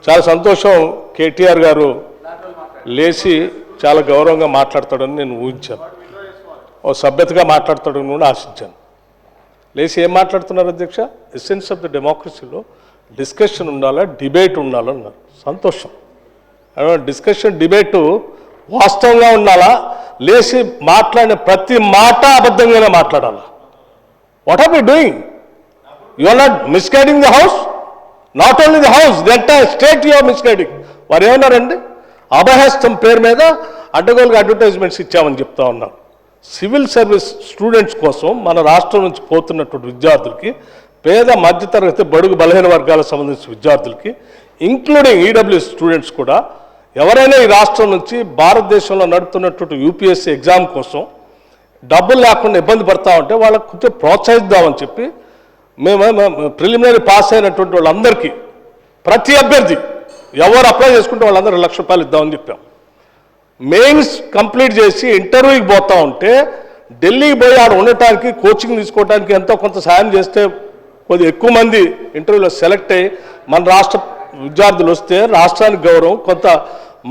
చాలా సంతోషం కేటీఆర్ గారు లేచి చాలా గౌరవంగా మాట్లాడతాడని నేను ఊహించాను. ఓ సభ్యతగా మాట్లాడతాడని కూడా ఆశించాను. లేచి ఏం మాట్లాడుతున్నారు అధ్యక్ష? ఎసెన్స్ ఆఫ్ ద డెమోక్రసీలో డిస్కషన్ ఉండాలా, డిబేట్ ఉండాలన్నారు. సంతోషం. డిస్కషన్ డిబేటు వాస్తవంగా ఉండాలా, లేచి మాట్లాడిన ప్రతి మాట అబద్ధంగానే మాట్లాడాలా. What are we doing? You are not misguiding the house, not only the house, the entire state you are misguiding. వారు ఏమన్నారండి? అభయహస్తం పేరు మీద అడ్డగోలుగా అడ్వర్టైజ్మెంట్స్ ఇచ్చామని చెప్తా ఉన్నారు. సివిల్ సర్వీస్ స్టూడెంట్స్ కోసం మన రాష్ట్రం నుంచి పోతున్నటువంటి విద్యార్థులకి, పేద మధ్యతరగతి బడుగు బలహీన వర్గాలకు సంబంధించిన విద్యార్థులకి, ఇంక్లూడింగ్ ఈడబ్ల్యూఎస్ స్టూడెంట్స్ కూడా ఎవరైనా ఈ రాష్ట్రం నుంచి భారతదేశంలో నడుపుతున్నటువంటి యూపీఎస్సీ ఎగ్జామ్ కోసం డబ్బులు లేకుండా ఇబ్బంది పడతా ఉంటే వాళ్ళకు కొంచెం ప్రోత్సహిద్దామని చెప్పి మేము ప్రిలిమినరీ పాస్ అయినటువంటి వాళ్ళందరికీ, ప్రతి అభ్యర్థి ఎవరు అప్లై చేసుకుంటే వాళ్ళందరూ ₹1,00,000 ఇద్దామని చెప్పాం. మెయిన్స్ కంప్లీట్ చేసి ఇంటర్వ్యూకి పోతా ఉంటే ఢిల్లీకి పోయి ఆడ ఉండటానికి, కోచింగ్ తీసుకోవడానికి ఎంతో కొంత సాయం చేస్తే కొద్దిగా ఎక్కువ మంది ఇంటర్వ్యూలో సెలెక్ట్ అయ్యి మన రాష్ట్ర విద్యార్థులు వస్తే రాష్ట్రానికి గౌరవం, కొంత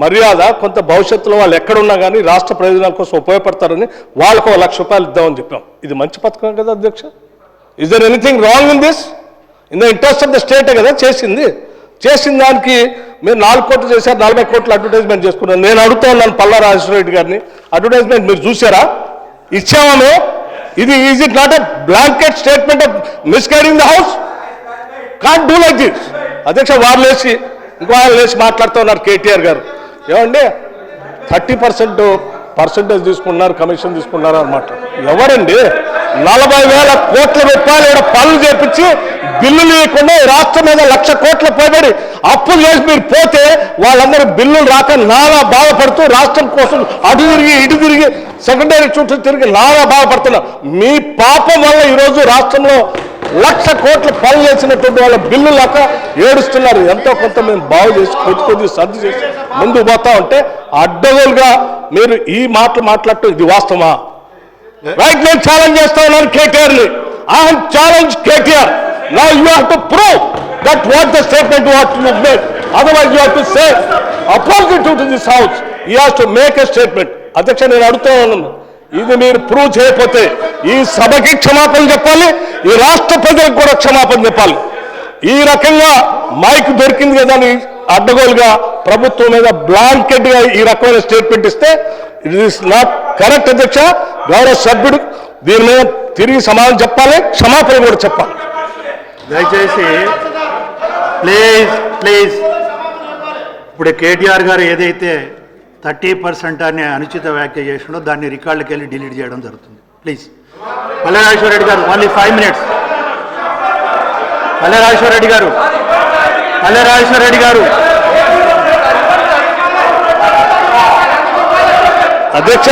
మర్యాద, కొంత భవిష్యత్తులో వాళ్ళు ఎక్కడున్నా కానీ రాష్ట్ర ప్రయోజనాల కోసం ఉపయోగపడతారని వాళ్ళకు ₹1,00,000 ఇద్దామని చెప్పాం. ఇది మంచి పథకం కదా అధ్యక్ష? Is there anything wrong in this? In the interest of the స్టేటే కదా చేసింది. చేసిన దానికి మీరు 4 కోట్లు చేశారు, 40 కోట్లు అడ్వర్టైజ్మెంట్ చేసుకున్నారు. నేను అడుగుతా ఉన్నాను పల్లా రాజేశ్వరరెడ్డి గారిని, అడ్వర్టైజ్మెంట్ మీరు చూసారా? ఇచ్చామే. ఇది is it not a blanket statement of misguiding the house? Can't do like this. అధ్యక్ష వారు లేచి ఇంకో ఆయన లేచి మాట్లాడుతూ ఉన్నారు కేటీఆర్ గారు. ఏమండి 30% తీసుకున్నారు, కమిషన్ తీసుకున్నారు అనమాట. ఎవరండి 40,000 కోట్ల రూపాయలు పనులు చేపించి బిల్లులు ఇవ్వకుండా రాష్ట్రం మీద 1,00,000 కోట్ల పోబడి అప్పులు చేసి మీరు పోతే వాళ్ళందరూ బిల్లులు రాక నానా బాధపడుతూ రాష్ట్రం కోసం అటు తిరిగి ఇటు తిరిగి సెకండరీ చుట్టూ తిరిగి నానా బాధపడుతున్నారు. మీ పాపం వల్ల ఈరోజు రాష్ట్రంలో 1,00,000 కోట్ల పనులు చేసినటువంటి వాళ్ళ బిల్లు లేక ఏడుస్తున్నారు. ఎంతో కొంత మేము బాగు చేసి కొద్ది సర్ది చేసి ముందుకు పోతా ఉంటే అడ్డగోలుగా మీరు ఈ మాటలు మాట్లాడటం ఇది వాస్తవమా? రైట్, నేను ఛాలెంజ్ చేస్తా ఉన్నాను కేటీఆర్ని. I have challenge KTR. Now you have to prove that what the statement what you made. Otherwise you have to say opposite to this house. He has to make a statement. అధ్యక్ష నేను అడుగుతా ఉన్నాను, ఇది మీరు prove చేయకపోతే ఈ సభకి క్షమాపణ చెప్పాలి, ఈ రాష్ట్ర ప్రజలకు కూడా క్షమాపణ చెప్పాలి. ఈ రకంగా మైక్ దొరికింది కదా అని అడ్డగోలుగా ప్రభుత్వం మీద బ్లాంకెట్గా ఈ రకమైన స్టేట్మెంట్ ఇస్తే ఇట్ ఈస్ నాట్ కరెక్ట్ అధ్యక్ష. గౌరవ సభ్యుడు దీని మీద తిరిగి సమాధానం చెప్పాలి, క్షమాపణ కూడా చెప్పాలి. దయచేసి ప్లీజ్ ఇప్పుడు కేటీఆర్ గారు ఏదైతే 30% అని అనుచిత వ్యాఖ్య చేసినో దాన్ని రికార్డులకు వెళ్ళి డిలీట్ చేయడం జరుగుతుంది. ప్లీజ్ పల్లె రాజేశ్వరరెడ్డి గారు, ఓన్లీ 5 minutes. పల్లె రాజేశ్వరరెడ్డి గారు అధ్యక్ష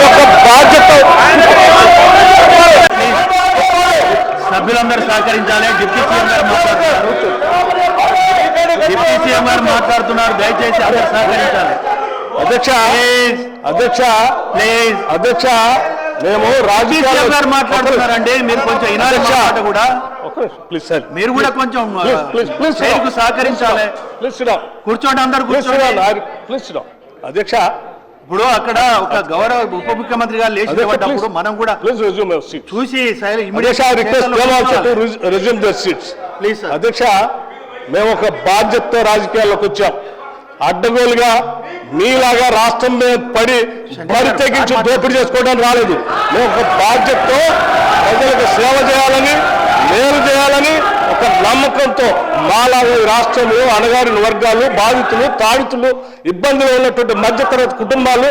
ఒక బాధ్యత సభ్యులందరూ సహకరించాలి. డిప్యూటీ సీఎం గారు మాట్లాడుతున్నారు, దయచేసి అందరూ సహకరించాలి. అధ్యక్ష మేము రాజకీయ గారు మాట్లాడుతున్నారండి, మీరు కొంచెం ఇనాలి కూడా. ప్లీజ్ సార్, మీరు కూడా కొంచెం సహకరించాలి. కూర్చోండి, అందరూ కూర్చోండి. అధ్యక్ష ఇప్పుడు అక్కడ ఒక గౌరవ ఉప ముఖ్యమంత్రి గారు లేచినప్పుడు మనం కూడా చూసి ప్లీజ్. అధ్యక్ష మేము ఒక బాధ్యతతో రాజకీయాల్లోకి వచ్చాం. అడ్డగోలుగా మీలాగా రాష్ట్రం మీద పడి బరి తెగించి దోపిడీ చేసుకోవడానికి రాలేదు. మేము ఒక బాధ్యతతో ప్రజలకు సేవ చేయాలని, మేలు చేయాలని ఒక నమ్మకంతో మాలాగా ఈ రాష్ట్రంలో అణగారిన వర్గాలు, బాధితులు, తాడితులు, ఇబ్బందులు ఉన్నటువంటి మధ్యతరగతి కుటుంబాలు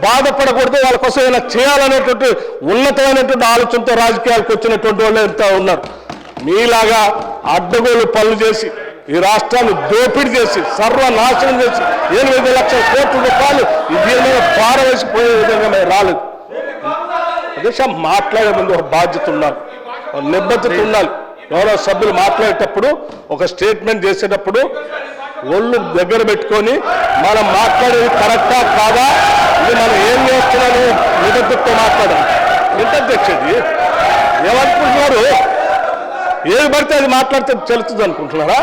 బాధపడకూడదు, వాళ్ళ కోసం ఏమైనా చేయాలనేటువంటి ఉన్నతమైనటువంటి ఆలోచనతో రాజకీయాలకు వచ్చినటువంటి వాళ్ళు ఎంత ఉన్నారు. మీలాగా అడ్డగోలు పనులు చేసి ఈ రాష్ట్రాన్ని దోపిడీ చేసి సర్వనాశనం చేసి 8 లక్షల కోట్ల రూపాయలు దీని మీద పారవేసిపోయే విధంగా మేము రాలేదు. అధ్యక్ష మాట్లాడే ముందు ఒక బాధ్యత ఉండాలి, నిబద్ధత ఉండాలి. గౌరవ సభ్యులు మాట్లాడేటప్పుడు ఒక స్టేట్మెంట్ చేసేటప్పుడు ఒళ్ళు దగ్గర పెట్టుకొని మనం మాట్లాడేది కరెక్టా కాదా అది మనం ఏం చేస్తున్నాను నిబద్ధతతో మాట్లాడాలి. ఎంత అధ్యక్షది ఏమనుకుంటున్నారు? ఏది పడితే అది మాట్లాడితే చెల్లుతుంది అనుకుంటున్నారా?